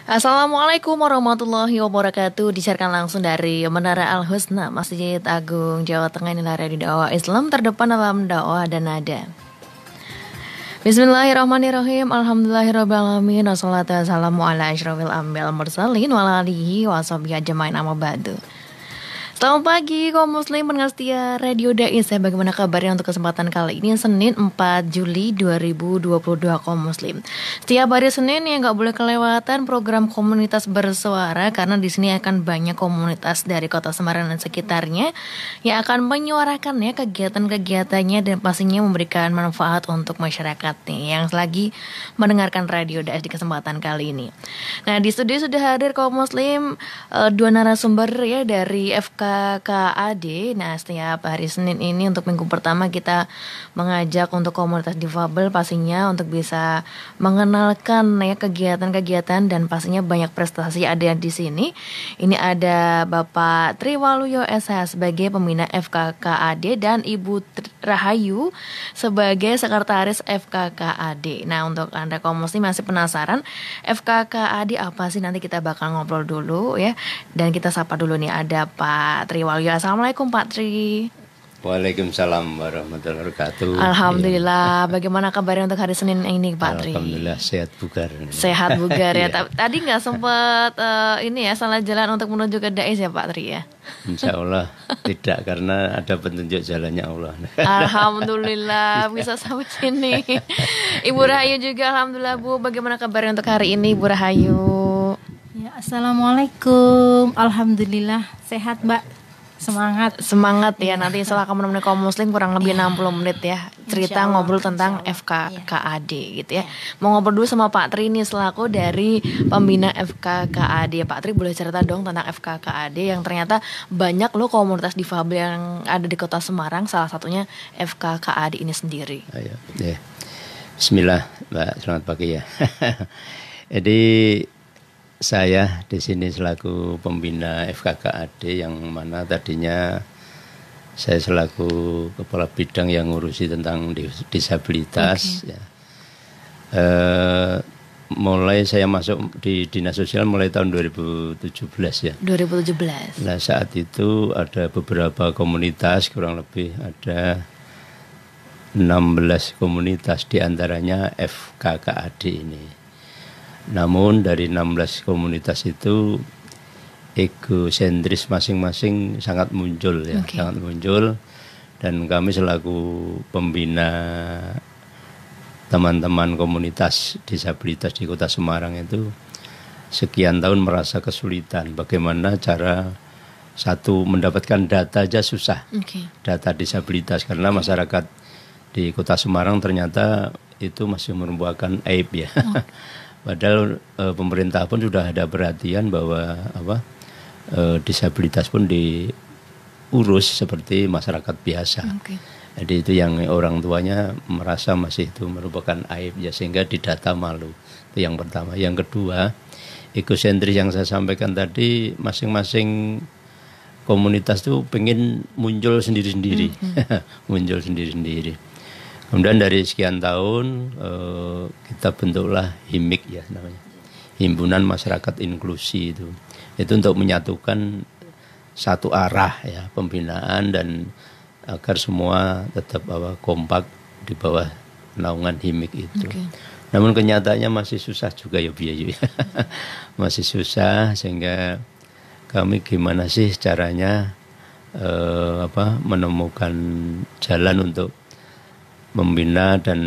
Assalamualaikum warahmatullahi wabarakatuh. Disiarkan langsung dari Menara Al Husna, Masjid Agung, Jawa Tengah. Inilah radio dakwah Islam terdepan dalam dakwah dan nada. Bismillahirrahmanirrahim. Alhamdulillahirrahmanirrahim. Wassalatu wassalamu ala asyrafil anbiya'il mursalin wa ala alihi wa sahbihi ajmain, amma ba'du. Selamat pagi kaum muslim pendengar setia Radio Dai. Saya bagaimana kabarnya untuk kesempatan kali ini Senin 4 Juli 2022 kaum muslim. Setiap hari Senin yang gak boleh kelewatan program komunitas bersuara, karena di sini akan banyak komunitas dari Kota Semarang dan sekitarnya yang akan menyuarakan ya kegiatan-kegiatannya dan pastinya memberikan manfaat untuk masyarakat nih yang lagi mendengarkan Radio Dai di kesempatan kali ini. Nah, di studio sudah hadir kaum muslim dua narasumber ya dari FKKAD. Nah, setiap hari Senin ini untuk minggu pertama kita mengajak untuk komunitas difabel pastinya untuk bisa mengenalkan ya kegiatan-kegiatan dan pastinya banyak prestasi ada di sini. Ini ada Bapak Triwaluyo SH sebagai pembina FKKAD dan Ibu Rahayu sebagai sekretaris FKKAD. Nah, untuk Anda kaum muslim masih penasaran FKKAD apa sih, nanti kita bakal ngobrol dulu ya. Dan kita sapa dulu nih, ada Pak Triwaluyo. Assalamualaikum Pak Tri. Waalaikumsalam warahmatullahi wabarakatuh. Alhamdulillah. Bagaimana kabarnya untuk hari Senin ini Pak Tri? Alhamdulillah sehat bugar. Sehat bugar ya. Tadi nggak sempat ini ya salah jalan untuk menuju ke Dais ya Pak Tri ya? Insya Allah tidak, karena ada petunjuk jalannya Allah. Alhamdulillah bisa sampai sini. Ibu Rahayu juga alhamdulillah Bu. Bagaimana kabarnya untuk hari ini Ibu Rahayu? Ya, Assalamualaikum. Alhamdulillah sehat Mbak. Semangat ya. Nanti setelah kamu menemani kaum muslim kurang lebih 60 menit ya, cerita ngobrol tentang FKKAD gitu ya. Mau ngobrol dulu sama Pak Tri nih selaku dari pembina FKKAD. Pak Tri boleh cerita dong tentang FKKAD yang ternyata banyak loh komunitas difabel yang ada di Kota Semarang, salah satunya FKKAD ini sendiri. Ayo, ya. Bismillah Mbak, selamat pagi ya. Jadi saya di sini selaku pembina FKKAD yang mana tadinya saya selaku kepala bidang yang ngurusi tentang disabilitas. Ya. Mulai saya masuk di dinas sosial mulai tahun 2017 ya. 2017. Nah, saat itu ada beberapa komunitas, kurang lebih ada 16 komunitas, diantaranya FKKAD ini. Namun dari 16 komunitas itu egosentris masing-masing sangat muncul ya, sangat muncul, dan kami selaku pembina teman-teman komunitas disabilitas di Kota Semarang itu sekian tahun merasa kesulitan bagaimana cara satu mendapatkan data aja susah, data disabilitas, karena masyarakat di Kota Semarang ternyata itu masih merupakan aib ya. Padahal pemerintah pun sudah ada perhatian bahwa disabilitas pun diurus seperti masyarakat biasa. Jadi itu yang orang tuanya merasa masih itu merupakan aib ya, sehingga didata malu. Itu yang pertama. Yang kedua, egosentris yang saya sampaikan tadi, masing-masing komunitas itu pengen muncul sendiri-sendiri, muncul sendiri-sendiri. Kemudian dari sekian tahun kita bentuklah HIMIK ya namanya, Himpunan Masyarakat Inklusi itu untuk menyatukan satu arah ya pembinaan dan agar semua tetap kompak di bawah naungan HIMIK itu. Namun kenyataannya masih susah juga ya biaya, masih susah, sehingga kami gimana sih caranya menemukan jalan untuk membina dan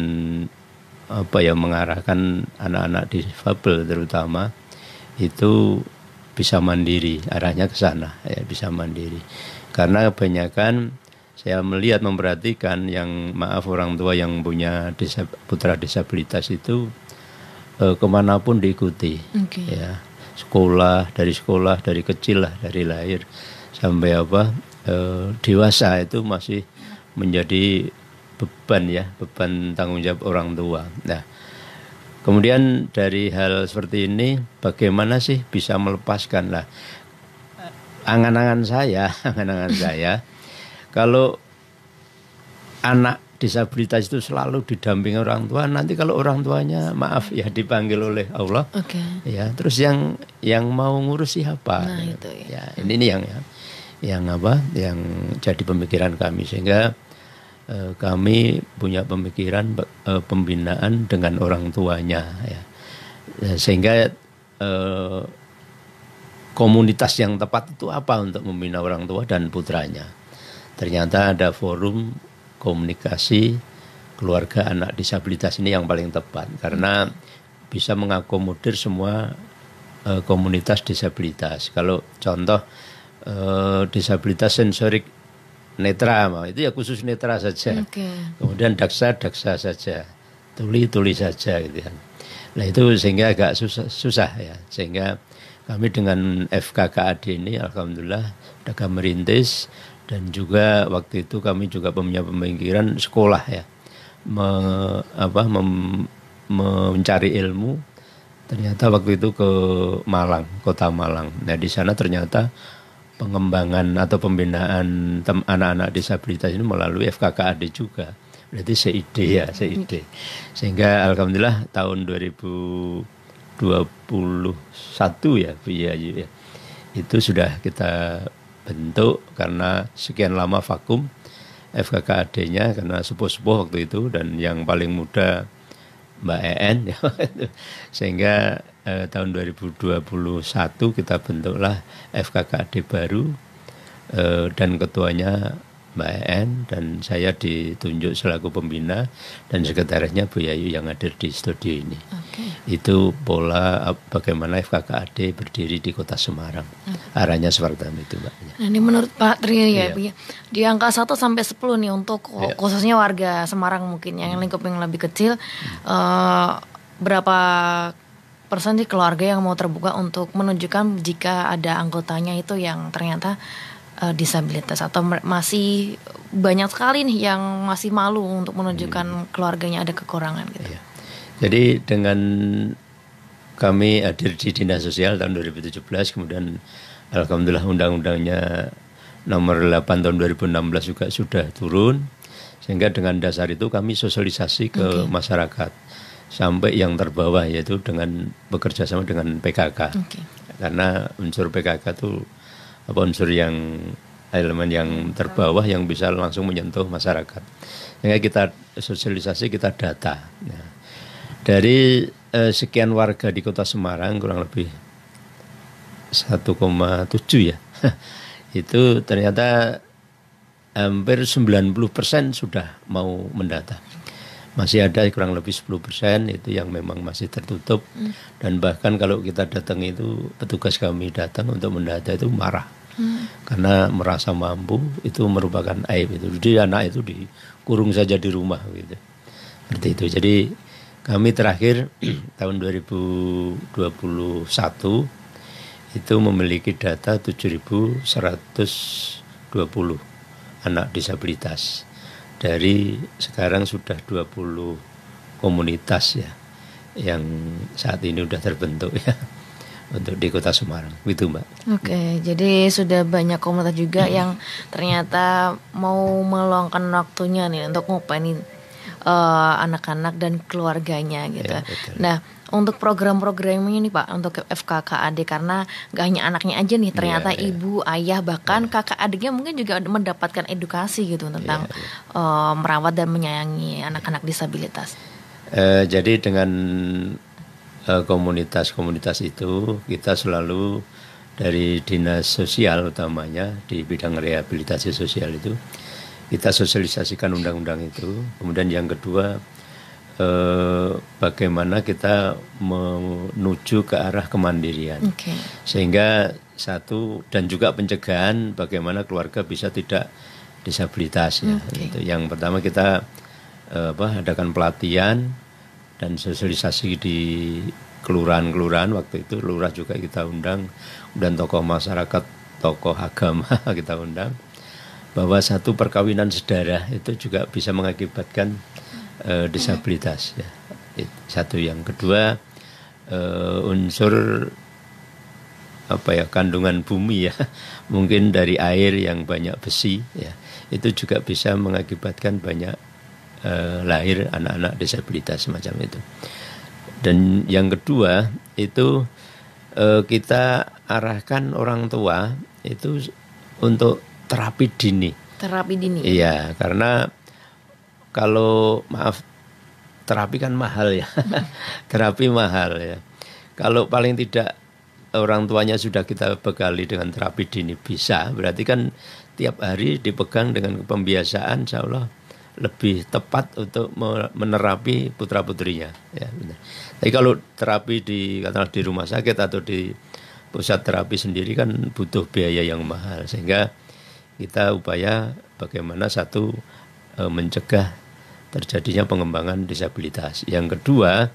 mengarahkan anak-anak difabel terutama itu bisa mandiri, arahnya ke sana ya, bisa mandiri. Karena kebanyakan saya melihat memperhatikan yang orang tua yang punya putra disabilitas itu kemanapun diikuti ya, sekolah dari kecil lah, dari lahir sampai dewasa itu masih menjadi beban tanggung jawab orang tua. Nah, kemudian dari hal seperti ini bagaimana sih bisa melepaskan lah angan-angan saya kalau anak disabilitas itu selalu didampingi orang tua. Nanti kalau orang tuanya maaf ya dipanggil oleh Allah, ya terus yang mau ngurus siapa? Nah, itu ya. Ini yang jadi pemikiran kami, sehingga kami punya pemikiran pembinaan dengan orang tuanya, ya. Sehingga komunitas yang tepat itu apa untuk membina orang tua dan putranya. Ternyata ada forum komunikasi keluarga anak disabilitas ini yang paling tepat, karena bisa mengakomodir semua komunitas disabilitas. Kalau contoh disabilitas sensorik netra, itu ya khusus netra saja. Kemudian daksa saja, tuli saja gitu kan. Nah itu sehingga agak susah ya. Sehingga kami dengan FKKAD ini alhamdulillah sudah merintis, dan juga waktu itu kami juga punya pemikiran sekolah ya, mencari ilmu. Ternyata waktu itu ke Malang, kota Malang. Nah di sana ternyata pengembangan atau pembinaan anak-anak disabilitas ini melalui FKKAD juga. Berarti CID ya, CID. Sehingga alhamdulillah tahun 2021 ya Bu Yayu ya, itu sudah kita bentuk karena sekian lama vakum FKKAD-nya, karena sepuh-sepuh waktu itu, dan yang paling muda Mbak EN ya. Sehingga tahun 2021 kita bentuklah FKKAD baru, dan ketuanya Mbak EN, dan saya ditunjuk selaku pembina, dan sekretarisnya Bu Yayu yang hadir di studio ini. Itu pola bagaimana FKKAD berdiri di Kota Semarang. Arahnya seperti itu, Mbak. Nah, ini menurut Pak Tri ya, di angka 1 sampai 10 nih untuk khususnya warga Semarang mungkin yang lingkup yang lebih kecil, berapa persen sih keluarga yang mau terbuka untuk menunjukkan jika ada anggotanya itu yang ternyata disabilitas, atau masih banyak sekali nih yang masih malu untuk menunjukkan keluarganya ada kekurangan gitu. Jadi dengan kami hadir di Dinas Sosial tahun 2017, kemudian alhamdulillah undang-undangnya nomor 8 tahun 2016 juga sudah turun, sehingga dengan dasar itu kami sosialisasi ke masyarakat sampai yang terbawah, yaitu dengan bekerja sama dengan PKK. Karena unsur PKK itu unsur yang elemen yang terbawah yang bisa langsung menyentuh masyarakat. Sehingga kita sosialisasi, kita data. Nah, dari sekian warga di Kota Semarang, kurang lebih 1,7 ya, itu ternyata hampir 90% sudah mau mendata. Masih ada kurang lebih 10% itu yang memang masih tertutup. Dan bahkan kalau kita datang itu, petugas kami datang untuk mendata itu marah. Karena merasa mampu itu merupakan aib itu. Jadi anak itu dikurung saja di rumah gitu. Seperti itu. Jadi kami terakhir tahun 2021 itu memiliki data 7.120 anak disabilitas. Dari sekarang sudah 20 komunitas ya yang saat ini sudah terbentuk ya untuk di Kota Semarang, gitu Mbak. Jadi sudah banyak komunitas juga yang ternyata mau meluangkan waktunya nih untuk ngupain anak-anak dan keluarganya gitu. Nah, untuk program-program ini Pak, untuk FKKAD, karena gak hanya anaknya aja nih, ternyata ibu, ayah, bahkan kakak adiknya mungkin juga mendapatkan edukasi gitu tentang merawat dan menyayangi anak-anak disabilitas. Jadi dengan komunitas-komunitas itu kita selalu dari Dinas Sosial utamanya di bidang rehabilitasi sosial itu kita sosialisasikan undang-undang itu. Kemudian yang kedua, bagaimana kita menuju ke arah kemandirian. Sehingga satu, dan juga pencegahan bagaimana keluarga bisa tidak disabilitas ya. Gitu. Yang pertama kita adakan pelatihan dan sosialisasi di kelurahan-kelurahan. Waktu itu lurah juga kita undang, dan tokoh masyarakat, tokoh agama kita undang, bahwa satu, perkawinan sedarah itu juga bisa mengakibatkan disabilitas ya. Satu. Yang kedua, unsur kandungan bumi ya, mungkin dari air yang banyak besi ya, itu juga bisa mengakibatkan banyak lahir anak-anak disabilitas semacam itu. Dan yang kedua itu kita arahkan orang tua itu untuk terapi dini. Terapi dini. Iya, karena kalau terapi kan mahal ya. Terapi mahal ya. Kalau paling tidak orang tuanya sudah kita bekali dengan terapi dini bisa, berarti kan tiap hari dipegang dengan pembiasaan, insya Allah lebih tepat untuk menerapi putra-putrinya. Ya, benar. Tapi kalau terapi katakanlah di rumah sakit atau di pusat terapi sendiri kan butuh biaya yang mahal, sehingga kita upaya bagaimana satu mencegah terjadinya pengembangan disabilitas. Yang kedua,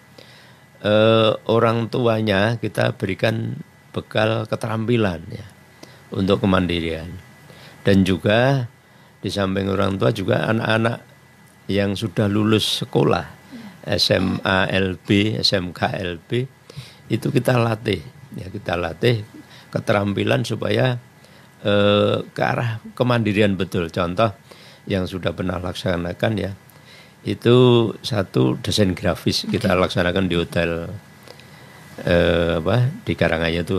orang tuanya kita berikan bekal keterampilan ya untuk kemandirian. Dan juga di samping orang tua juga anak-anak yang sudah lulus sekolah SMA LB, SMK LB itu kita latih ya, kita latih keterampilan supaya ke arah kemandirian betul. Contoh yang sudah pernah laksanakan ya, itu satu desain grafis kita laksanakan di hotel di Karanganyar itu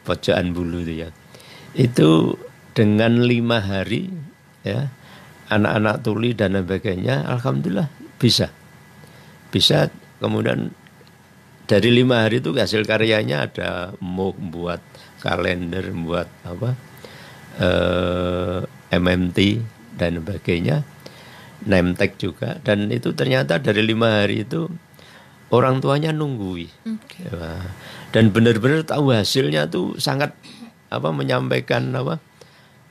Pojokan Bulu itu ya. Itu dengan 5 hari ya, anak-anak tuli dan sebagainya, alhamdulillah bisa. Kemudian dari 5 hari itu hasil karyanya ada buat kalender, buat MMT dan sebagainya, name tag juga. Dan itu ternyata dari 5 hari itu orang tuanya nunggui. Ya, dan benar-benar tahu hasilnya tuh sangat menyampaikan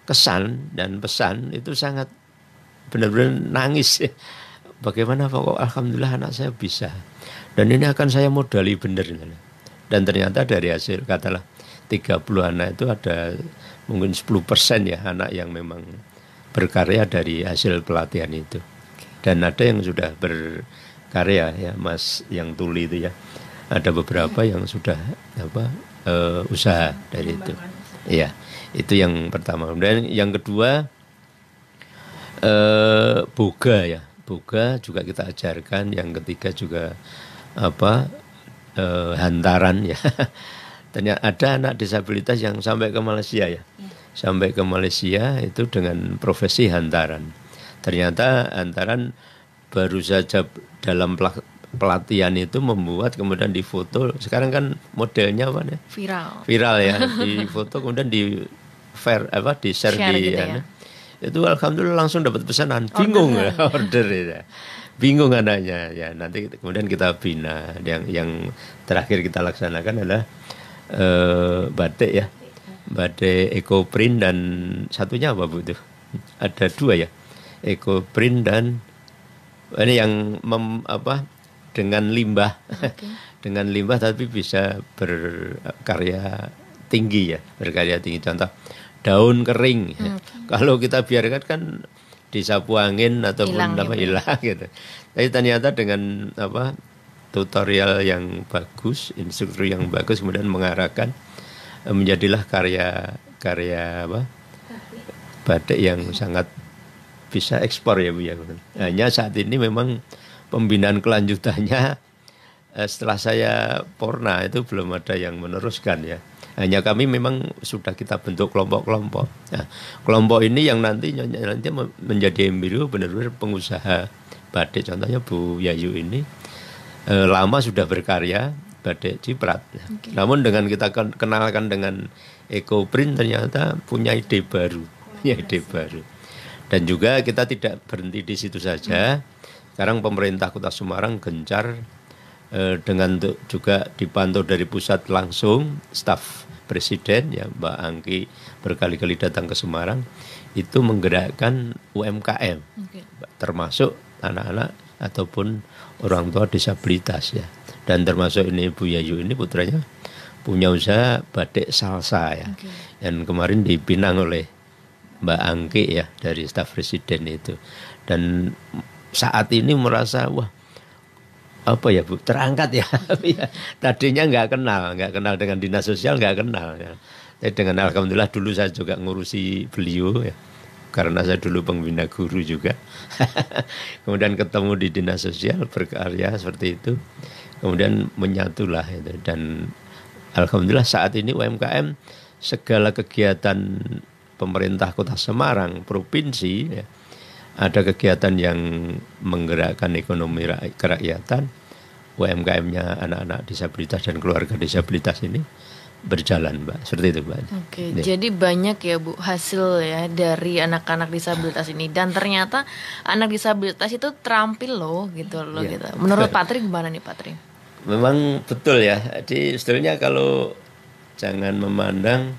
kesan dan pesan itu sangat benar-benar nangis. Bagaimana kok alhamdulillah anak saya bisa. Dan ini akan saya modali benar. Dan ternyata dari hasil katalah 30 anak itu ada mungkin 10% ya anak yang memang berkarya dari hasil pelatihan itu. Dan ada yang sudah berkarya ya Mas yang tuli itu ya. Ada beberapa yang sudah usaha dari itu. Iya, itu yang pertama. Dan yang kedua boga ya. Boga juga kita ajarkan. Yang ketiga juga hantaran ya. Ternyata ada anak disabilitas yang sampai ke Malaysia ya. Sampai ke Malaysia itu dengan profesi hantaran. Ternyata hantaran baru saja dalam pelatihan itu membuat, kemudian difoto. Sekarang kan modelnya viral ya. Difoto kemudian di share di gitu ya. Itu alhamdulillah langsung dapat pesanan. Bingung order ya. Bingung anaknya ya. Nanti kemudian kita bina. Yang terakhir kita laksanakan adalah batik ya. Batik eco print dan satunya apa Bu itu? Ada 2 ya. Eco print dan ini yang dengan limbah. Dengan limbah tapi bisa berkarya tinggi ya. Berkarya tinggi, contoh daun kering. Kalau kita biarkan kan disapu angin ataupun hilang gitu. Tapi ternyata dengan tutorial yang bagus, instruktur yang bagus, kemudian mengarahkan menjadilah karya batik yang sangat bisa ekspor ya Bu ya. Hanya saat ini memang pembinaan kelanjutannya setelah saya porna itu belum ada yang meneruskan ya. Hanya kami memang sudah kita bentuk kelompok-kelompok. Nah, kelompok ini yang nanti menjadi embrio benar-benar pengusaha batik. Contohnya Bu Yayu ini lama sudah berkarya batik ciprat. Namun dengan kita kenalkan dengan eco print ternyata punya ide baru. Dan juga kita tidak berhenti di situ saja. Sekarang pemerintah Kota Semarang gencar dengan juga dipantau dari pusat langsung, staf Presiden ya Mbak Angki berkali-kali datang ke Semarang itu menggerakkan UMKM, termasuk anak-anak ataupun orang tua disabilitas ya. Dan termasuk ini Bu Yayu ini putranya punya usaha batik salsa ya. Dan kemarin dipinang oleh Mbak Angki ya dari staf Presiden itu. Dan saat ini merasa Bu, terangkat ya. Tadinya nggak kenal dengan dinas sosial, nggak kenal ya. Tapi dengan alhamdulillah dulu saya juga ngurusi beliau ya, karena saya dulu pembina guru juga. Kemudian ketemu di dinas sosial berkarya seperti itu. Kemudian menyatulah itu, dan alhamdulillah saat ini UMKM segala kegiatan pemerintah Kota Semarang, provinsi ya, ada kegiatan yang menggerakkan ekonomi kerakyatan, UMKM-nya anak-anak disabilitas dan keluarga disabilitas ini berjalan, Mbak. Seperti itu, Mbak. Oke, ya. Jadi banyak ya, Bu, hasil ya dari anak-anak disabilitas ini, dan ternyata anak disabilitas itu terampil loh gitu loh ya. Gitu. Menurut Pak Tri gimana nih, Pak Tri? Memang betul ya. Jadi sebetulnya kalau jangan memandang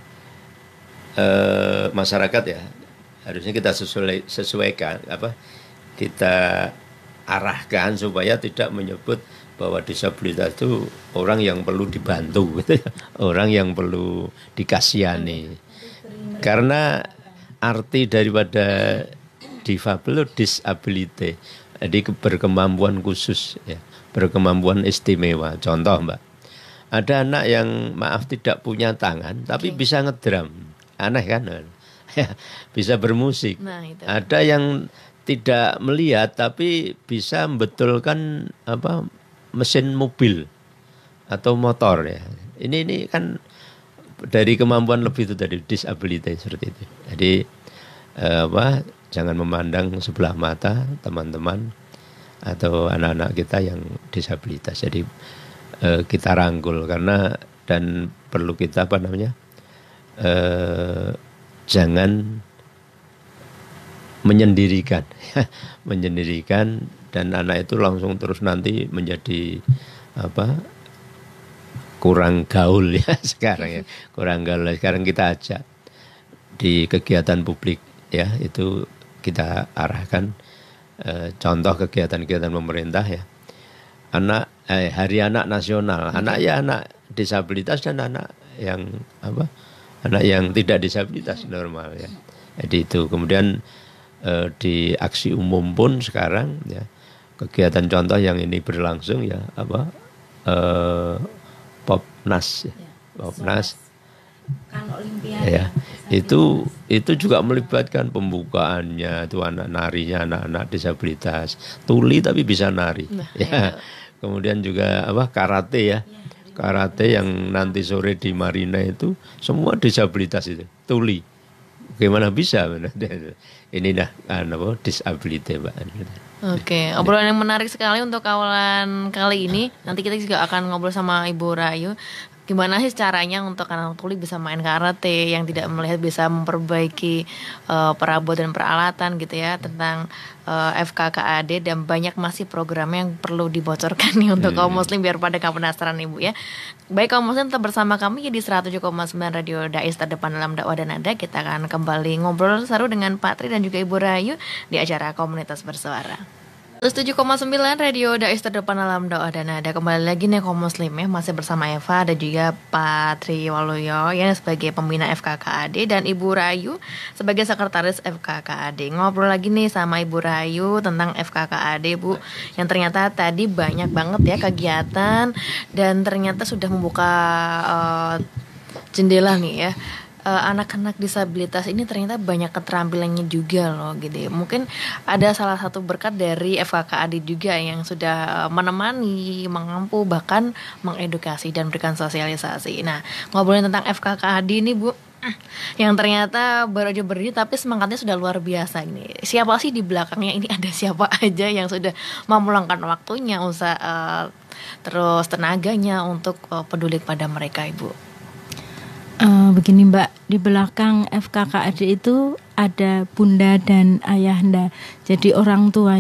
masyarakat ya, harusnya kita sesuaikan kita arahkan supaya tidak menyebut bahwa disabilitas itu orang yang perlu dibantu gitu ya, orang yang perlu dikasihani. Karena arti daripada difabel itu disability, jadi berkemampuan khusus ya, berkemampuan istimewa. Contoh, Mbak, ada anak yang maaf tidak punya tangan tapi bisa ngedrum, aneh kan? Bisa bermusik. Nah, ada yang tidak melihat tapi bisa membetulkan mesin mobil atau motor ya. Ini kan dari kemampuan lebih itu tadi, disability seperti itu. Jadi jangan memandang sebelah mata teman-teman atau anak-anak kita yang disabilitas. Jadi kita rangkul karena dan perlu kita jangan menyendirikan dan anak itu langsung terus nanti menjadi kurang gaul ya sekarang ya, kurang gaul. Sekarang kita ajak di kegiatan publik ya, itu kita arahkan contoh kegiatan-kegiatan pemerintah ya, Hari Anak Nasional, anak disabilitas dan anak yang tidak disabilitas normal ya. Jadi itu kemudian di aksi umum pun sekarang ya, kegiatan contoh yang ini berlangsung ya Popnas ya, Popnas ya, itu juga melibatkan pembukaannya itu anak narinya, anak-anak disabilitas tuli tapi bisa nari ya. Kemudian juga karate ya, karate yang nanti sore di Marina itu semua disabilitas itu tuli, gimana bisa ini disability, Mbak. Oke, obrolan yang menarik sekali untuk awalan kali ini. Nanti kita juga akan ngobrol sama Ibu Rahayu gimana sih caranya untuk anak tuli bisa main karate, yang tidak melihat bisa memperbaiki perabot dan peralatan gitu ya, tentang FKKAD, dan banyak masih program yang perlu dibocorkan nih untuk kaum muslim biar pada gak penasaran Ibu ya. Baik kaum muslim, tetap bersama kami di 107,9 Radio Dais terdepan dalam dakwah dan nada. Kita akan kembali ngobrol seru dengan Pak Tri dan juga Ibu Rahayu di acara Komunitas Bersuara. 107,9 Radio Dais terdepan dalam dakwah dan nada. Kembali lagi nih kaum muslim ya, masih bersama Eva dan juga Pak Tri Waluyo yang sebagai pembina FKKAD dan Ibu Rahayu sebagai sekretaris FKKAD. Ngobrol lagi nih sama Ibu Rahayu tentang FKKAD, Bu, yang ternyata tadi banyak banget ya kegiatan dan ternyata sudah membuka jendela nih ya. Anak-anak disabilitas ini ternyata banyak keterampilannya juga loh gitu. Mungkin ada salah satu berkat dari FKKAD juga yang sudah menemani, mengampu, bahkan mengedukasi dan berikan sosialisasi. Nah, ngobrolin tentang FKKAD ini, Bu, yang ternyata baru aja berdiri tapi semangatnya sudah luar biasa ini. Siapa sih di belakangnya ini? Ada siapa aja yang sudah meluangkan waktunya, usaha terus tenaganya untuk peduli pada mereka, Ibu? Begini, Mbak, di belakang FKKAD itu ada bunda dan ayahanda. Jadi orang tua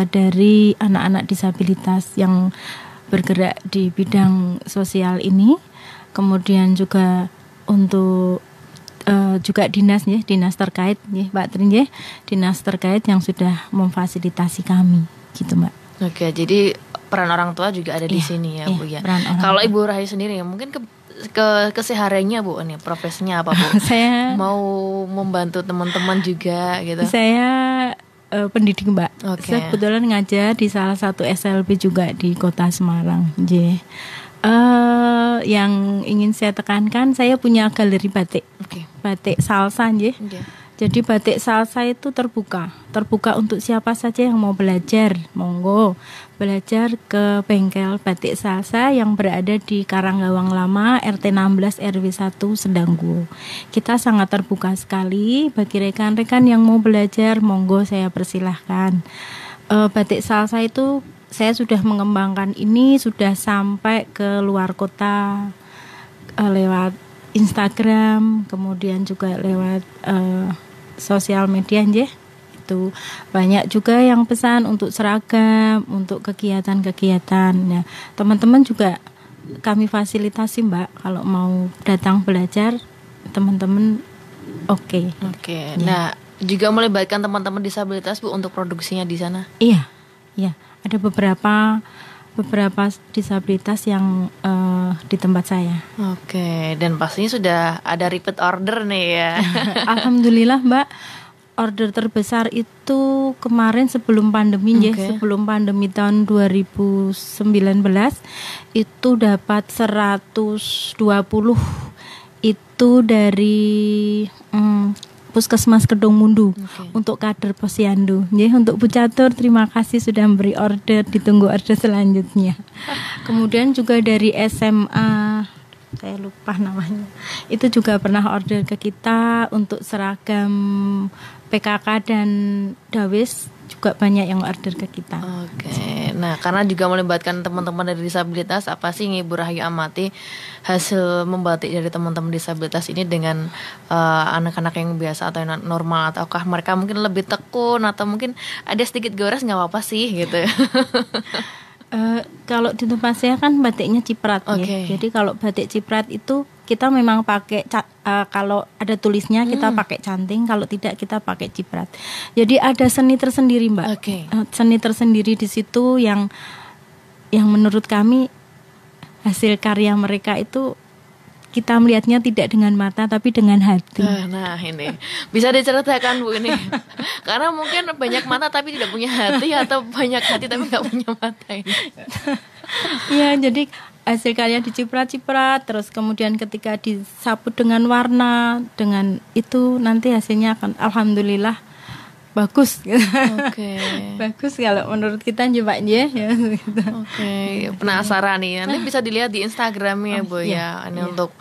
dari anak-anak disabilitas yang bergerak di bidang sosial ini. Kemudian juga untuk juga dinas terkait Pak Tri, dinas terkait yang sudah memfasilitasi kami gitu, Mbak. Oke, jadi peran orang tua juga ada di sini ya, Bu ya. Kalau Ibu Rahayu sendiri ya, mungkin kesehariannya, Bu, nih profesinya apa, Bu? Saya mau membantu teman-teman juga gitu. Saya pendidik, Mbak. Saya kebetulan ngajar di salah satu SLB juga di Kota Semarang. Yang ingin saya tekankan, saya punya galeri batik, batik salsa, Jadi batik salsa itu terbuka untuk siapa saja yang mau belajar, monggo belajar ke bengkel batik salsa yang berada di Karanggawang Lama, RT 16 RW 1 Sedangguo. Kita sangat terbuka sekali bagi rekan-rekan yang mau belajar, monggo saya persilahkan. Batik salsa itu saya sudah mengembangkan ini sudah sampai ke luar kota lewat Instagram, kemudian juga lewat sosial media nggih. Itu banyak juga yang pesan untuk seragam, untuk kegiatan-kegiatan. Nah, teman-teman juga kami fasilitasi Mbak kalau mau datang belajar, teman-teman oke. Ya. Nah, juga melibatkan teman-teman disabilitas Bu untuk produksinya di sana. Iya. Ada beberapa disabilitas yang di tempat saya. Dan pastinya sudah ada repeat order nih ya. Alhamdulillah Mbak, order terbesar itu kemarin sebelum pandemi sebelum pandemi tahun 2019 itu dapat 120 itu dari Puskesmas Kedung Mundu untuk kader Posyandu. Untuk Bu Catur terima kasih sudah memberi order, ditunggu order selanjutnya. Kemudian juga dari SMA, saya lupa namanya, itu juga pernah order ke kita untuk seragam PKK dan Dawis, juga banyak yang order ke kita. Nah karena juga melibatkan teman-teman dari disabilitas, apa sih Ibu Rahayu amati hasil membatik dari teman-teman disabilitas ini dengan anak-anak yang biasa atau yang normal, ataukah mereka mungkin lebih tekun atau mungkin ada sedikit gores, nggak apa-apa sih gitu? Kalau di tempat saya kan batiknya ciprat ya. Jadi kalau batik ciprat itu kita memang pakai kalau ada tulisnya kita pakai canting, kalau tidak kita pakai ciprat. Jadi ada seni tersendiri Mbak. Seni tersendiri di situ yang menurut kami hasil karya mereka itu kita melihatnya tidak dengan mata tapi dengan hati. Nah ini bisa diceritakan Bu ini, karena mungkin banyak mata tapi tidak punya hati, atau banyak hati tapi nggak punya mata ini. Ya, jadi hasil karya diciprat-ciprat, terus kemudian ketika disapu dengan warna, dengan itu nanti hasilnya akan alhamdulillah bagus. Bagus kalau menurut kita Mbak ya. Penasaran nih, nanti bisa dilihat di Instagramnya Bu ya. Ini untuk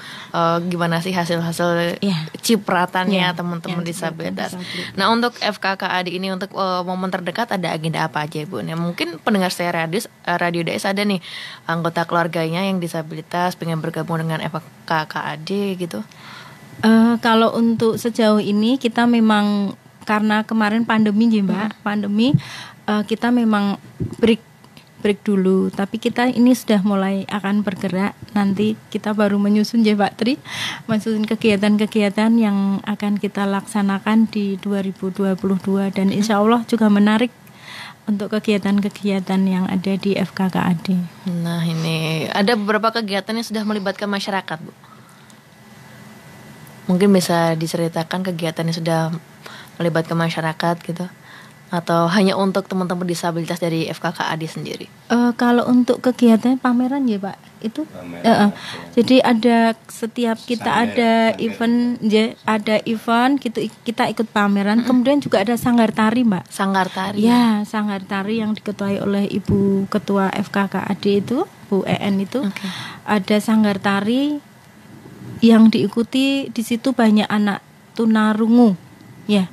gimana sih hasil-hasil cipratannya teman-teman disabilitas. Nah untuk FKKAD ini untuk momen terdekat ada agenda apa aja Bu? Nah, mungkin pendengar saya Radio DS ada nih anggota keluarganya yang disabilitas pengen bergabung dengan FKKAD gitu. Kalau untuk sejauh ini kita memang karena kemarin pandemi Mbak, kita memang break dulu, tapi kita ini sudah mulai akan bergerak. Nanti kita baru menyusun Mbak Tri, menyusun kegiatan-kegiatan yang akan kita laksanakan di 2022 dan insya Allah juga menarik untuk kegiatan-kegiatan yang ada di FKKAD. Nah ini ada beberapa kegiatan yang sudah melibatkan masyarakat Bu. Mungkin bisa diceritakan kegiatan yang sudah melibatkan masyarakat gitu, atau hanya untuk teman-teman disabilitas dari FKKAD sendiri? Kalau untuk kegiatan pameran ya Pak, itu jadi ada setiap kita ada event gitu, kita ikut pameran. Kemudian juga ada sanggar tari Mbak. Sanggar tari? Ya, sanggar tari yang diketuai oleh Ibu Ketua FKKAD itu, Bu EN itu. Ada sanggar tari yang diikuti, di situ banyak anak tunarungu ya.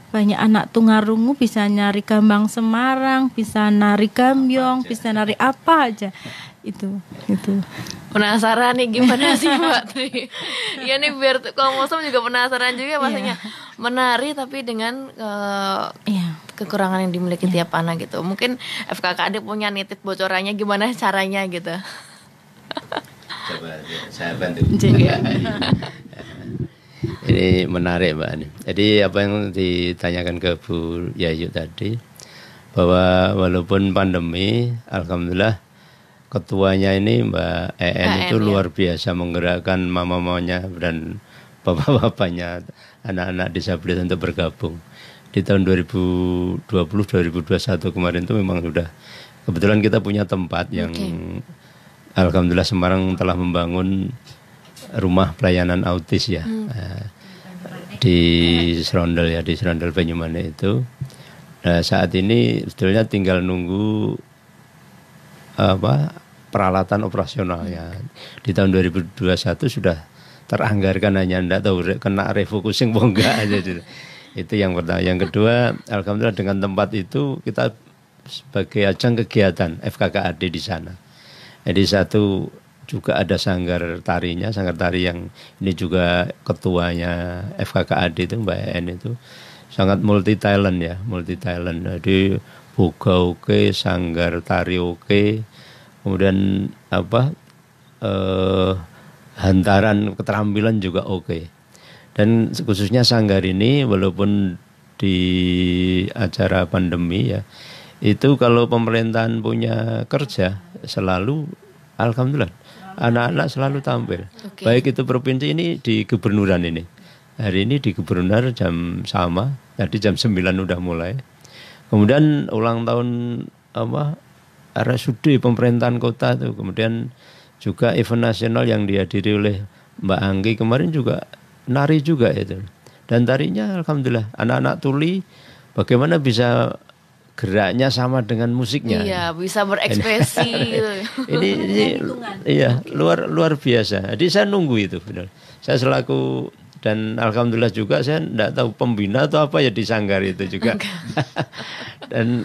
Banyak anak tunarungu, bisa nari gambang Semarang, bisa nari gambyong, bisa nari apa aja. Itu. Penasaran nih gimana sih Mbak Tri? Ya nih biar Komosom juga penasaran juga maksudnya menari tapi dengan kekurangan yang dimiliki tiap anak gitu. Mungkin FKKAD punya nitip bocorannya gimana caranya gitu. Coba saya bantu. Ini menarik Mbak. Jadi apa yang ditanyakan ke Bu Yayu tadi, bahwa walaupun pandemi, alhamdulillah ketuanya ini Mbak EN itu luar biasa menggerakkan mama-mamanya dan bapak-bapaknya anak-anak disabilitas untuk bergabung. Di tahun 2020-2021 kemarin itu memang sudah, kebetulan kita punya tempat yang alhamdulillah Semarang telah membangun rumah pelayanan autis ya. di Serondol ya, di Serondol Banyumanik itu. Nah saat ini sebetulnya tinggal nunggu peralatan operasional ya. Di tahun 2021 sudah teranggarkan, hanya enggak tahu kena refocusing apa enggak aja. Itu yang pertama. Yang kedua, alhamdulillah dengan tempat itu kita sebagai ajang kegiatan FKKAD di sana. Jadi satu juga ada sanggar tarinya, sanggar tari yang ini juga ketuanya FKKAD itu Mbak En itu sangat multi talent ya, multi talent. Jadi boga oke, sanggar tari oke, kemudian hantaran keterampilan juga oke. Dan khususnya sanggar ini walaupun di acara pandemi ya, itu kalau pemerintahan punya kerja selalu alhamdulillah anak-anak selalu tampil. Baik itu provinsi ini di gubernuran ini. Hari ini di gubernur jam sama, tadi jam 9 udah mulai. Kemudian ulang tahun RSUD pemerintahan kota tuh, kemudian juga event nasional yang dihadiri oleh Mbak Anggi kemarin juga nari juga itu. Dan tarinya alhamdulillah anak-anak tuli bagaimana bisa geraknya sama dengan musiknya. Iya, bisa berekspresi gitu. Ini iya, luar biasa. Jadi saya nunggu itu benar. Saya selaku dan alhamdulillah juga saya enggak tahu pembina atau apa ya di sanggar itu juga. Dan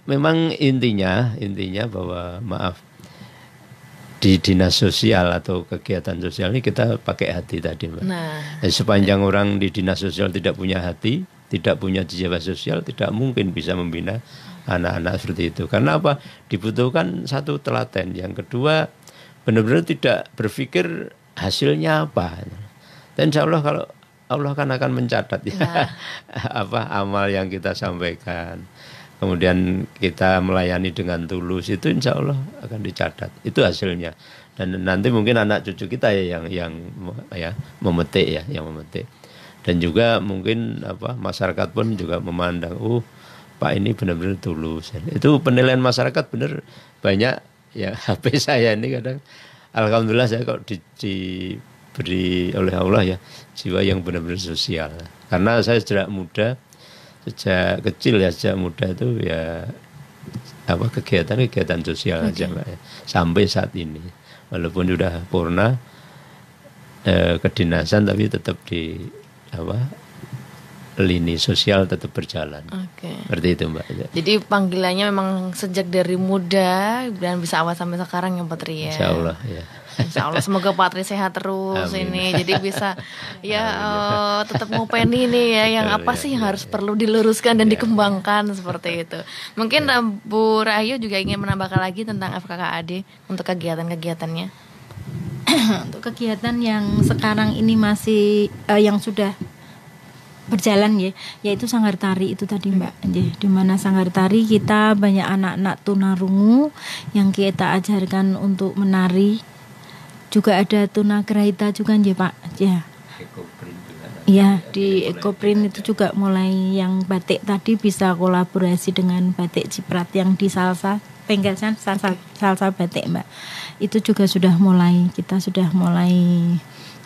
memang intinya bahwa maaf di dinas sosial atau kegiatan sosial ini kita pakai hati tadi Mbak. Nah, sepanjang orang di dinas sosial tidak punya hati, tidak punya jiwa sosial, tidak mungkin bisa membina anak-anak seperti itu. Karena apa? Dibutuhkan satu telaten. Yang kedua, benar-benar tidak berpikir hasilnya apa. Dan insya Allah kalau Allah kan akan mencatat ya amal yang kita sampaikan. Kemudian kita melayani dengan tulus, itu insya Allah akan dicatat. Itu hasilnya. Dan nanti mungkin anak cucu kita ya yang memetik. Dan juga mungkin masyarakat pun juga memandang, Pak ini benar-benar tulus. Itu penilaian masyarakat benar banyak ya. HP saya ini kadang alhamdulillah saya kok diberi oleh Allah ya jiwa yang benar-benar sosial. Karena saya sejak kecil ya, sejak muda itu ya kegiatan sosial aja Mbak ya. Sampai saat ini walaupun sudah purna kedinasan tapi tetap di lini sosial tetap berjalan. Seperti itu Mbak. Jadi panggilannya memang sejak dari muda dan bisa awal sampai sekarang ya Pak Tri ya. Insya Allah ya. Insya Allah semoga Pak Tri sehat terus. Amin. Ini jadi bisa tetap ngopeni nih ya yang apa sih yang harus perlu diluruskan dan dikembangkan seperti itu. Mungkin Bu Rahayu juga ingin menambahkan lagi tentang FKKAD untuk kegiatan-kegiatannya. Untuk kegiatan yang sekarang ini masih yang sudah berjalan ya, yaitu sanggar tari itu tadi Mbak. Di mana sanggar tari kita banyak anak-anak tunarungu yang kita ajarkan untuk menari. Juga ada tunagrahita juga Pak. Ya. Iya, di Ekoprint itu juga mulai yang batik tadi bisa kolaborasi dengan batik Ciprat yang di salsa, penggasan salsa batik Mbak. Itu juga kita sudah mulai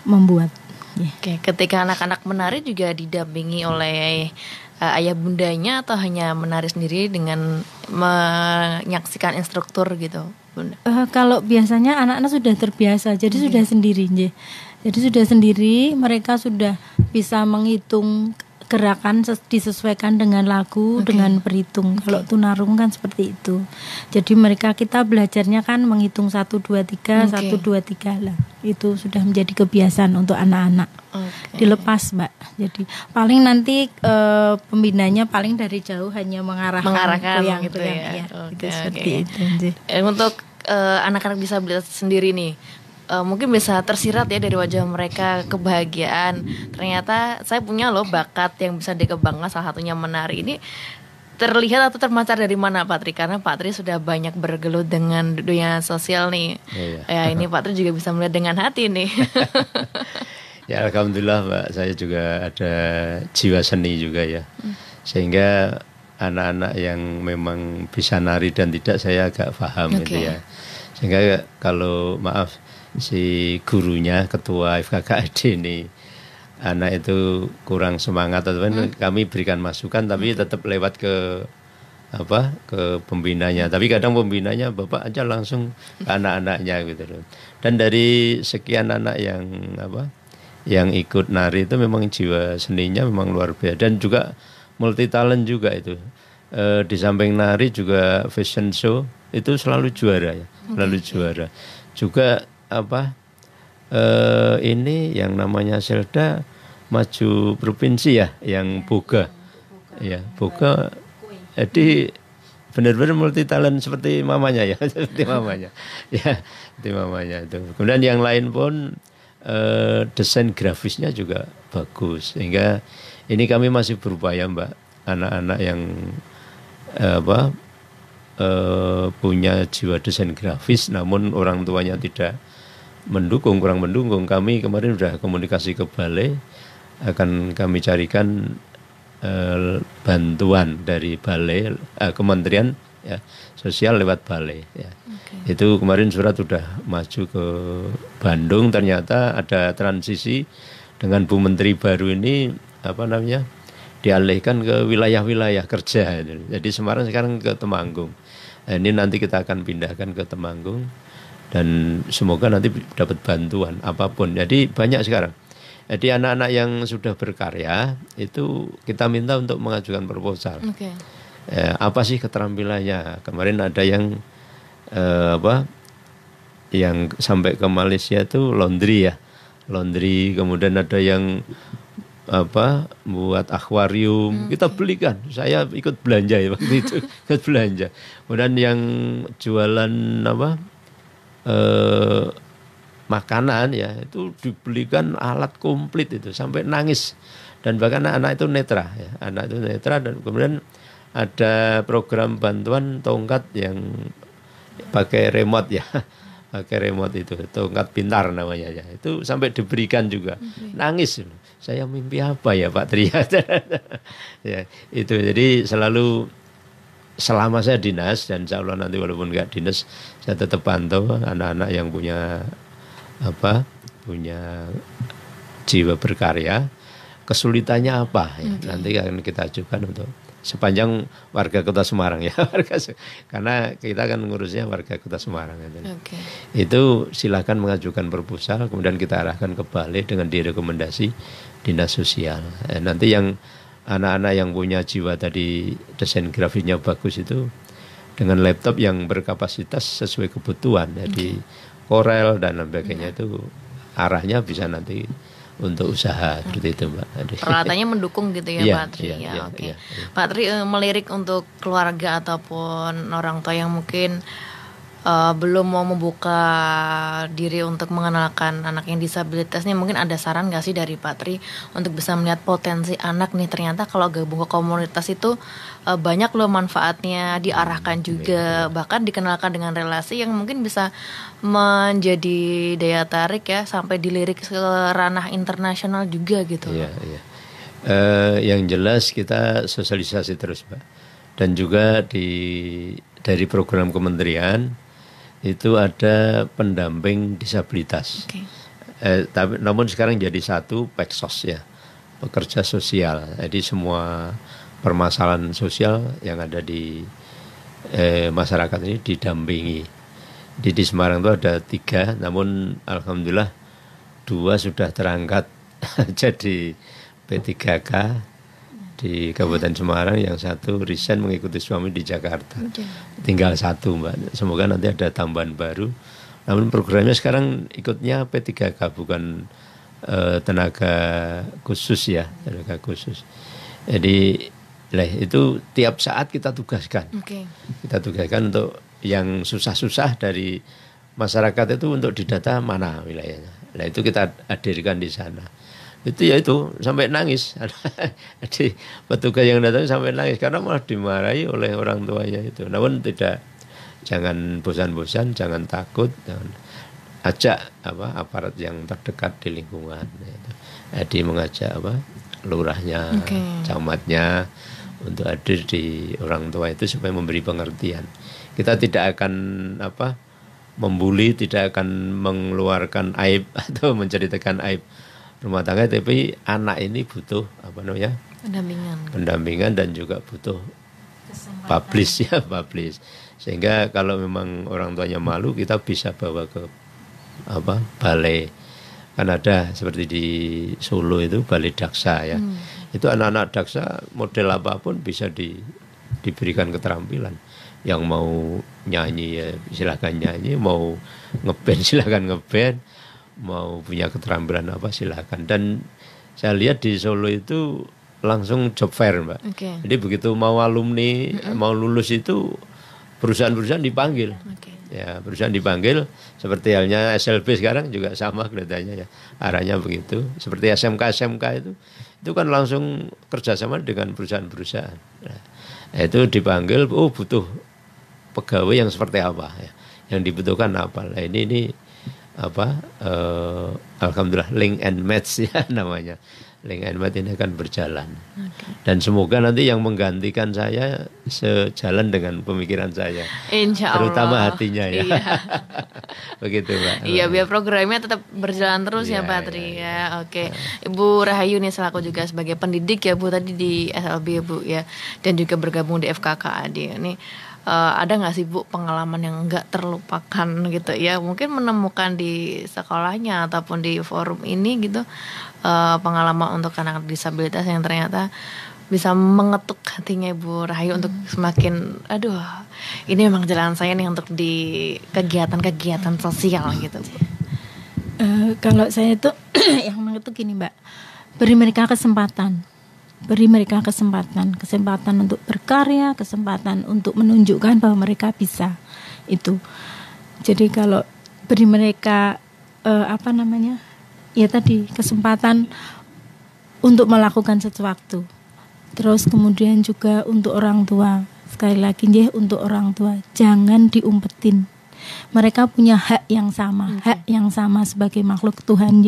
membuat. Yeah. Oke, ketika anak-anak menari juga didampingi oleh ayah bundanya atau hanya menari sendiri dengan menyaksikan instruktur gitu, Bunda? Kalau biasanya anak-anak sudah terbiasa, jadi sudah sendiri, jadi sudah sendiri, mereka sudah bisa menghitung gerakan disesuaikan dengan lagu, dengan berhitung. Kalau tunarungu kan seperti itu. Jadi kita belajarnya kan menghitung 1, 2, 3, 1, 2, 3 lah. Itu sudah menjadi kebiasaan untuk anak-anak. Dilepas Mbak. Jadi paling nanti pembinanya paling dari jauh hanya mengarahkan yang gitu ya. Itu seperti itu. Untuk anak-anak disabilitas sendiri nih, mungkin bisa tersirat ya dari wajah mereka kebahagiaan. Ternyata saya punya loh bakat yang bisa dikembangkan, salah satunya menari. Ini terlihat atau termancar dari mana Pak Tri? Karena Pak Tri sudah banyak bergelut dengan dunia sosial nih. Ya ini Pak Tri juga bisa melihat dengan hati nih. Ya alhamdulillah Mbak, saya juga ada jiwa seni juga ya. Sehingga anak-anak yang memang bisa nari dan tidak saya agak paham gitu ya. Sehingga kalau si gurunya ketua FKKAD ini anak itu kurang semangat atau kami berikan masukan, tapi tetap lewat ke pembinanya. Tapi kadang pembinanya bapak aja langsung ke anak-anaknya gitu loh. Dan dari sekian anak yang ikut nari itu memang jiwa seninya memang luar biasa dan juga multi talent juga itu. Di samping nari juga fashion show itu selalu juara ya, selalu juara. Juga ini yang namanya Selda maju provinsi ya, yang boga, ya boga. Jadi benar-benar multi talent seperti mamanya ya, seperti mamanya, ya seperti mamanya itu. Kemudian yang lain pun desain grafisnya juga bagus, sehingga ini kami masih berupaya Mbak, anak-anak yang punya jiwa desain grafis, namun orang tuanya tidak mendukung, kurang mendukung. Kami kemarin sudah komunikasi ke balai, akan kami carikan bantuan dari balai, kementerian ya, sosial lewat balai ya. Itu kemarin surat sudah maju ke Bandung, ternyata ada transisi dengan Bu Menteri baru ini dialihkan ke wilayah-wilayah kerja. Jadi Semarang sekarang ke Temanggung. Nah, ini nanti kita akan pindahkan ke Temanggung dan semoga nanti dapat bantuan apapun. Jadi banyak sekarang. Jadi anak-anak yang sudah berkarya itu kita minta untuk mengajukan proposal. Apa sih keterampilannya? Kemarin ada yang yang sampai ke Malaysia itu laundry ya, laundry. Kemudian ada yang buat akuarium, kita belikan. Saya ikut belanja ya waktu itu, ikut belanja. Kemudian yang jualan makanan ya, itu dibelikan alat komplit itu sampai nangis. Dan bahkan anak itu netra ya, anak itu netra. Dan kemudian ada program bantuan tongkat yang pakai remote ya, pakai remote itu, tongkat pintar namanya ya. Itu sampai diberikan juga. Nangis. Saya mimpi apa ya Pak Tri? Ya, itu jadi selalu selama saya dinas, dan insya Allah nanti walaupun nggak dinas, saya tetap pantau anak-anak yang punya jiwa berkarya, kesulitannya apa ya. Nanti akan kita ajukan untuk sepanjang warga Kota Semarang ya, karena kita kan ngurusnya warga Kota Semarang itu silakan mengajukan proposal, kemudian kita arahkan ke balai dengan direkomendasi dinas sosial. Nanti yang anak-anak yang punya jiwa tadi desain grafisnya bagus itu dengan laptop yang berkapasitas sesuai kebutuhan, jadi Corel dan sebagainya, itu arahnya bisa nanti untuk usaha seperti itu Mbak. Peralatannya mendukung gitu ya Pak Tri. Pak Tri, melirik untuk keluarga ataupun orang tua yang mungkin belum mau membuka diri untuk mengenalkan anak yang disabilitas nih, mungkin ada saran nggak sih dari Pak Tri untuk bisa melihat potensi anak nih, ternyata kalau gabung ke komunitas itu banyak loh manfaatnya, diarahkan juga, bahkan dikenalkan dengan relasi yang mungkin bisa menjadi daya tarik ya, sampai dilirik ke ranah internasional juga gitu. Yang jelas kita sosialisasi terus Pak, dan juga dari program kementerian itu ada pendamping disabilitas. Tapi namun sekarang jadi satu Peksos ya, pekerja sosial. Jadi semua permasalahan sosial yang ada di masyarakat ini didampingi. Di Semarang itu ada 3, namun alhamdulillah 2 sudah terangkat jadi P3K di Kabupaten Semarang, yang 1 resign mengikuti suami di Jakarta. Tinggal 1 Mbak. Semoga nanti ada tambahan baru. Namun programnya sekarang ikutnya P3K, bukan tenaga khusus ya, tenaga khusus. Jadi itu tiap saat kita tugaskan. Kita tugaskan untuk yang susah-susah dari masyarakat itu untuk didata mana wilayahnya. Nah itu kita hadirkan di sana. Itu sampai nangis. Jadi petugas yang datang sampai nangis karena malah dimarahi oleh orang tuanya itu. Namun jangan bosan-bosan, jangan takut, jangan ajak aparat yang terdekat di lingkungan. Jadi mengajak lurahnya, camatnya untuk hadir di orang tua itu supaya memberi pengertian. Kita tidak akan membuli, tidak akan mengeluarkan aib atau menceritakan aib rumah tangga, tapi anak ini butuh pendampingan dan juga butuh publish. Sehingga kalau memang orang tuanya malu, kita bisa bawa ke balai. Kan ada seperti di Solo itu balai daksa ya. Itu anak-anak daksa model apapun bisa diberikan keterampilan. Yang mau nyanyi ya silakan nyanyi, mau ngeband silakan ngeband, mau punya keterampilan apa silakan. Dan saya lihat di Solo itu langsung job fair, Mbak. Jadi begitu mau alumni mau lulus itu perusahaan-perusahaan dipanggil. Ya, perusahaan dipanggil seperti halnya SLB sekarang juga sama kelihatannya ya. Arahnya begitu. Seperti SMK itu kan langsung kerjasama dengan perusahaan-perusahaan. Nah, itu dipanggil, butuh pegawai yang seperti apa ya. Yang dibutuhkan apa. Nah, ini alhamdulillah link and match ya namanya. Link and match ini akan berjalan. Dan semoga nanti yang menggantikan saya sejalan dengan pemikiran saya. Insya Allah. Terutama hatinya ya. Iya. Begitu, Mbak. Iya, biar programnya tetap berjalan terus ya Pak Tri ya. Oke. Ibu Rahayu nih selaku juga sebagai pendidik ya Bu tadi di SLB ya Bu ya. Dan juga bergabung di FKKAD ini. Ada nggak sih Bu pengalaman yang nggak terlupakan gitu ya, mungkin menemukan di sekolahnya ataupun di forum ini gitu, pengalaman untuk anak disabilitas yang ternyata bisa mengetuk hatinya Ibu Rahayu untuk semakin ini memang jalan saya nih untuk di kegiatan-kegiatan sosial gitu Bu. Kalau saya itu yang mengetuk gini Mbak, beri mereka kesempatan untuk berkarya, kesempatan untuk menunjukkan bahwa mereka bisa itu. Jadi kalau beri mereka kesempatan untuk melakukan sesuatu. Terus kemudian juga untuk orang tua, sekali lagi untuk orang tua jangan diumpetin. Mereka punya hak yang sama sebagai makhluk Tuhan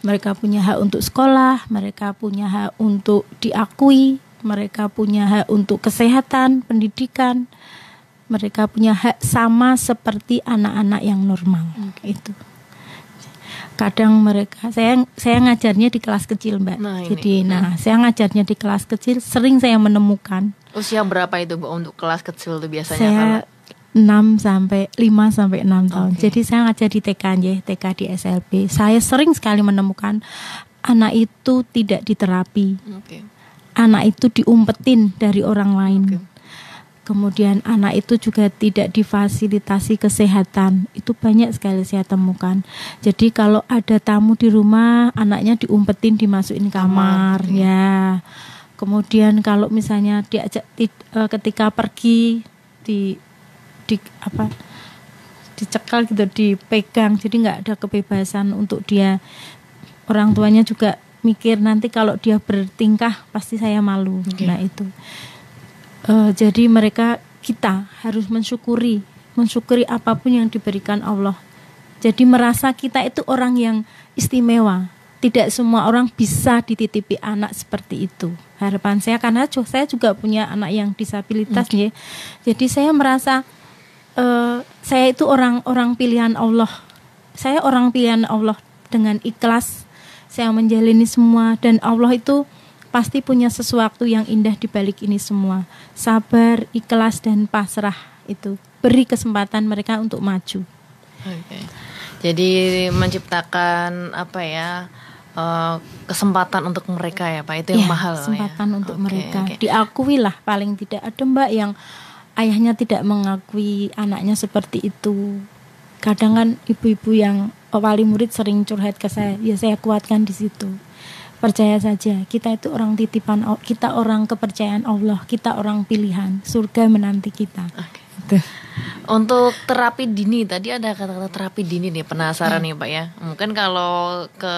Mereka punya hak untuk sekolah, mereka punya hak untuk diakui, mereka punya hak untuk kesehatan, pendidikan. Mereka punya hak sama seperti anak-anak yang normal. Itu. Kadang mereka, saya ngajarnya di kelas kecil Mbak. Saya ngajarnya di kelas kecil, sering saya menemukan. Usia berapa itu Bu untuk kelas kecil itu biasanya? Saya 5 sampai 6 tahun. Jadi saya ngajar di TK di SLB. Saya sering sekali menemukan anak itu tidak diterapi. Anak itu diumpetin dari orang lain. Kemudian anak itu juga tidak difasilitasi kesehatan. Itu banyak sekali saya temukan. Jadi kalau ada tamu di rumah, anaknya diumpetin dimasukin kamar ya. Kemudian kalau misalnya diajak ketika pergi dicekal gitu, dipegang, jadi nggak ada kebebasan untuk dia. Orang tuanya juga mikir nanti kalau dia bertingkah pasti saya malu. Nah itu jadi kita harus mensyukuri apapun yang diberikan Allah. Jadi merasa kita itu orang yang istimewa. Tidak semua orang bisa dititipi anak seperti itu. Harapan saya, karena saya juga punya anak yang disabilitas jadi saya merasa saya itu orang pilihan Allah. Saya orang pilihan Allah dengan ikhlas. Saya menjalani semua dan Allah itu pasti punya sesuatu yang indah di balik ini semua. Sabar, ikhlas dan pasrah itu. Beri kesempatan mereka untuk maju. Jadi menciptakan kesempatan untuk mereka ya Pak, itu yang mahal. Kesempatan untuk mereka. Diakui lah, paling tidak ada Mbak yang ayahnya tidak mengakui anaknya seperti itu. Kadang kan ibu-ibu yang wali murid sering curhat ke saya, ya saya kuatkan di situ. Percaya saja, kita itu orang titipan, kita orang kepercayaan Allah, kita orang pilihan, surga menanti kita. Untuk terapi dini, tadi ada kata-kata terapi dini nih, penasaran nih Pak ya. Mungkin kalau ke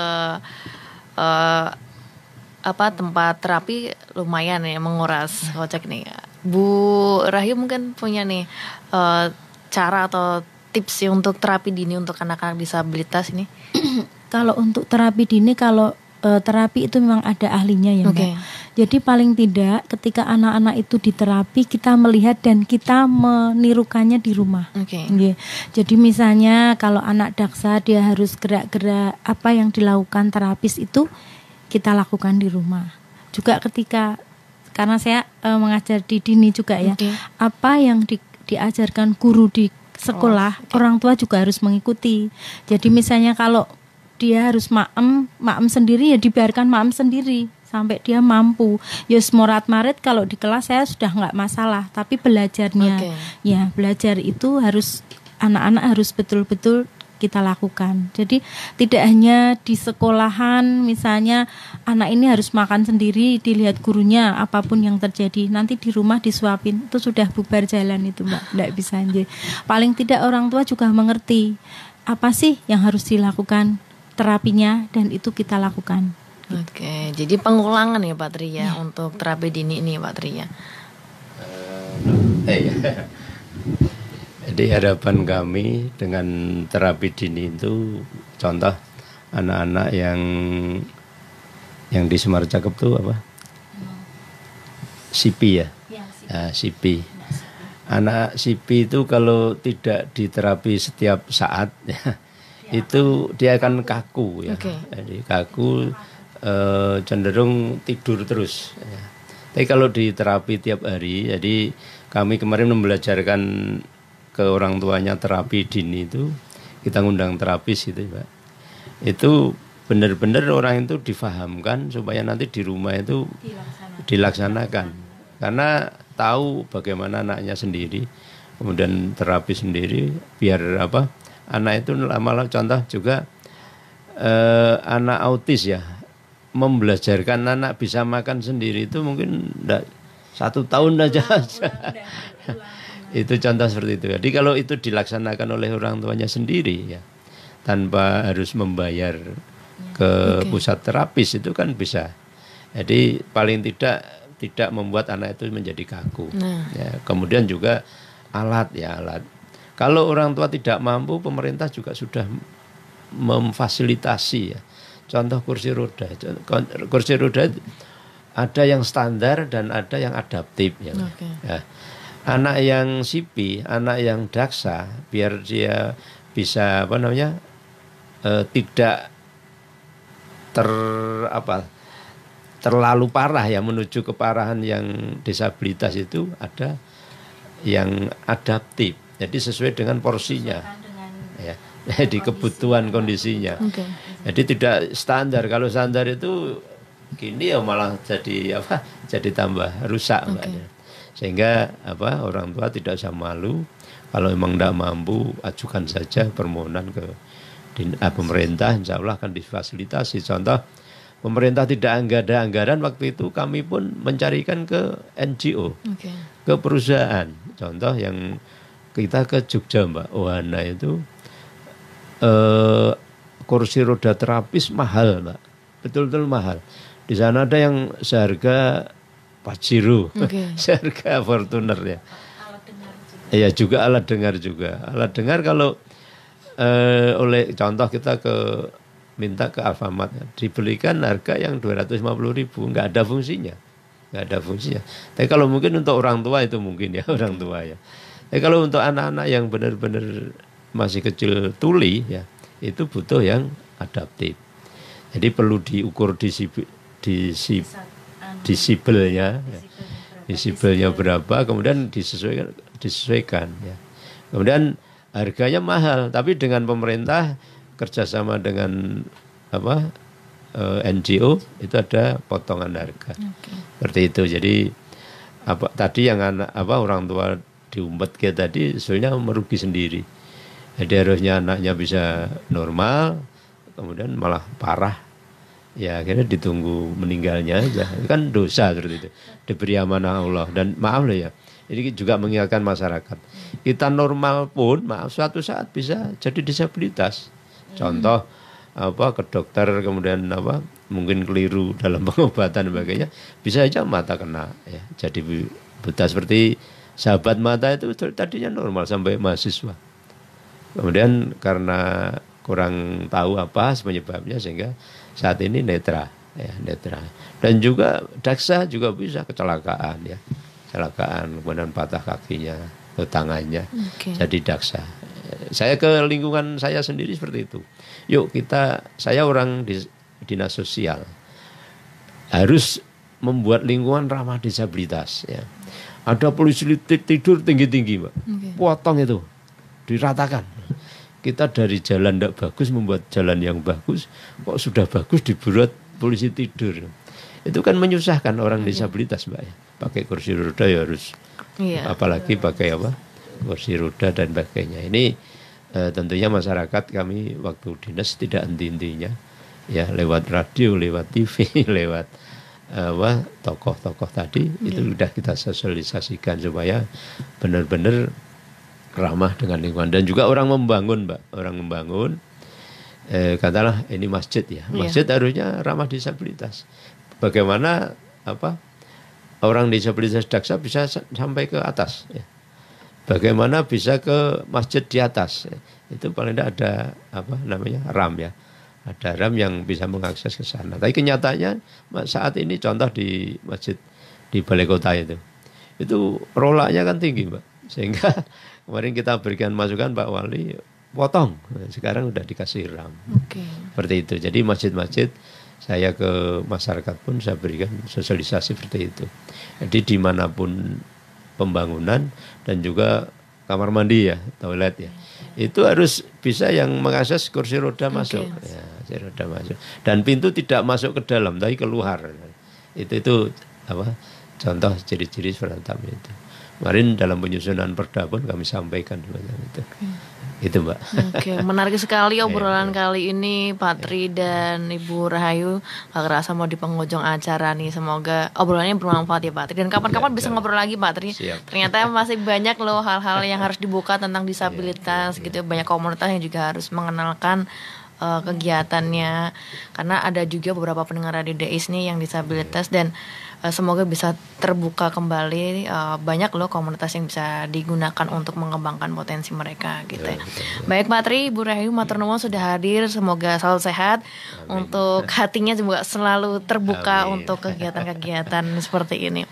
tempat terapi lumayan ya menguras kocek nih. Bu Rahayu mungkin punya nih cara atau tips untuk terapi dini untuk anak-anak disabilitas ini. Kalau untuk terapi dini, terapi itu memang ada ahlinya ya Mbak. Jadi paling tidak ketika anak-anak itu diterapi kita melihat dan kita menirukannya di rumah. Jadi misalnya kalau anak daksa dia harus gerak-gerak apa yang dilakukan terapis itu kita lakukan di rumah. Juga ketika karena saya mengajar di dini juga ya, apa yang diajarkan guru di sekolah orang tua juga harus mengikuti. Jadi misalnya kalau dia harus maem sendiri ya dibiarkan maem sendiri sampai dia mampu. Yus morat marit kalau di kelas saya sudah nggak masalah, tapi belajarnya ya belajar itu harus anak-anak harus betul-betul kita lakukan. Jadi tidak hanya di sekolahan misalnya anak ini harus makan sendiri dilihat gurunya apapun yang terjadi nanti di rumah disuapin itu sudah bubar jalan itu Mbak, tidak bisa aja. Paling tidak orang tua juga mengerti apa sih yang harus dilakukan terapinya dan itu kita lakukan. Jadi pengulangan ya Pak Tri ya untuk terapi dini ini Pak Tri ya. Jadi harapan kami dengan terapi dini itu contoh anak-anak yang di Semar Cakep tuh apa? SIPI ya? SIPI. Anak SIPI itu kalau tidak diterapi setiap saat ya, itu dia akan kaku ya. Jadi kaku cenderung tidur terus ya. Tapi kalau diterapi tiap hari, jadi kami kemarin membelajarkan ke orang tuanya terapi dini itu, kita ngundang terapis gitu Pak. Itu benar-benar orang itu difahamkan supaya nanti di rumah itu dilaksanakan. Karena tahu bagaimana anaknya sendiri, kemudian terapi sendiri biar apa? Anak itu lama-lama contoh juga anak autis ya, membelajarkan anak bisa makan sendiri itu mungkin 1 tahun aja. Itu contoh seperti itu. Jadi kalau itu dilaksanakan oleh orang tuanya sendiri ya, tanpa harus membayar ke pusat terapis itu kan bisa. Jadi paling tidak membuat anak itu menjadi kaku. Ya, kemudian juga alat. Kalau orang tua tidak mampu, pemerintah juga sudah memfasilitasi ya. Contoh kursi roda. Kursi roda ada yang standar dan ada yang adaptif ya. Ya. Anak yang SIPI, anak yang daksa, biar dia bisa tidak terlalu parah ya, menuju keparahan yang disabilitas itu ada yang adaptif. Jadi sesuai dengan porsinya. Ya. Jadi kebutuhan kondisinya. Jadi tidak standar. Kalau standar itu gini ya malah jadi tambah rusak Mbak. Sehingga orang tua tidak usah malu kalau memang tidak mampu ajukan saja permohonan ke pemerintah, insya Allah akan difasilitasi. Contoh pemerintah tidak ada anggaran waktu itu kami pun mencarikan ke NGO, ke perusahaan. Contoh yang kita ke Jogja Mbak, Wahana itu kursi roda terapis mahal Mbak, betul-betul mahal. Di sana ada yang seharga Pajero, seharga Fortuner ya. Iya juga alat dengar juga. Alat dengar kalau oleh contoh kita minta ke Alfamart dibelikan harga yang 250.000, nggak ada fungsinya. Tapi kalau mungkin untuk orang tua itu mungkin ya orang tua ya. Tapi kalau untuk anak-anak yang benar-benar masih kecil tuli ya, itu butuh yang adaptif. Jadi perlu diukur desibelnya berapa, kemudian disesuaikan ya. Kemudian harganya mahal, tapi dengan pemerintah kerjasama dengan NGO itu ada potongan harga. Seperti itu. Jadi tadi yang orang tua diumpet kayak tadi sebenarnya merugi sendiri. Jadi harusnya anaknya bisa normal, kemudian malah parah. Ya akhirnya ditunggu meninggalnya aja. Itu kan dosa seperti itu. Diberi amanah Allah. Dan maaf loh ya, ini juga mengingatkan masyarakat. Kita normal pun suatu saat bisa jadi disabilitas. Contoh ke dokter kemudian mungkin keliru dalam pengobatan dan sebagainya, bisa aja mata kena ya. Jadi buta seperti sahabat mata itu tadinya normal sampai mahasiswa. Kemudian karena kurang tahu apa penyebabnya sehingga saat ini netra. ya netra. Dan juga daksa juga bisa kecelakaan ya, kecelakaan kemudian patah kakinya atau tangannya, jadi daksa. Saya ke lingkungan saya sendiri seperti itu. Yuk saya orang di dinas sosial harus membuat lingkungan ramah disabilitas ya. Ada polisi tidur tinggi-tinggi, Mbak. Potong itu, diratakan. Kita dari jalan tidak bagus membuat jalan yang bagus, kok sudah bagus dibuat polisi tidur. Itu kan menyusahkan orang disabilitas, Mbak ya. Pakai kursi roda ya harus, apalagi pakai apa? Kursi roda dan sebagainya. Ini tentunya masyarakat kami waktu dinas tidak henti-hentinya, ya lewat radio, lewat TV, lewat tokoh-tokoh tadi itu sudah kita sosialisasikan supaya benar-benar ramah dengan lingkungan. Dan juga orang membangun, Mbak, orang membangun katakanlah ini masjid ya, masjid harusnya ramah disabilitas. Bagaimana orang disabilitas daksa bisa sampai ke atas ya. Bagaimana bisa ke masjid di atas ya. Itu paling tidak ada ram ya. Ada ram yang bisa mengakses ke sana. Tapi kenyataannya saat ini contoh di masjid di balai kota itu rolaknya kan tinggi, Mbak. Sehingga kemarin kita berikan masukan Pak Wali potong. Sekarang udah dikasih ram. Seperti itu. Jadi masjid-masjid saya ke masyarakat pun saya berikan sosialisasi seperti itu. Jadi dimanapun pembangunan dan juga kamar mandi ya, toilet ya. Itu harus bisa yang mengakses kursi roda masuk. Ya, kursi roda masuk. Dan pintu tidak masuk ke dalam, tapi keluar. Itu contoh ciri-ciri seperti itu. Kemarin dalam penyusunan perda pun kami sampaikan itu. Itu, Mbak. Menarik sekali obrolan kali ini Pak Tri dan Ibu Rahayu. Gak kerasa mau di penghujung acara nih. Semoga obrolannya bermanfaat ya Pak Tri. Dan kapan-kapan bisa ngobrol lagi Pak Tri. Ternyata masih banyak loh hal-hal yang harus dibuka tentang disabilitas gitu. Banyak komunitas yang juga harus mengenalkan kegiatannya, karena ada juga beberapa pendengar Radio DAIS nih yang disabilitas dan semoga bisa terbuka kembali, banyak loh komunitas yang bisa digunakan untuk mengembangkan potensi mereka gitu ya. Baik Pak Tri, Ibu Rahayu matur nuwun sudah hadir, semoga selalu sehat. Amin. Untuk hatinya juga selalu terbuka untuk kegiatan-kegiatan seperti ini.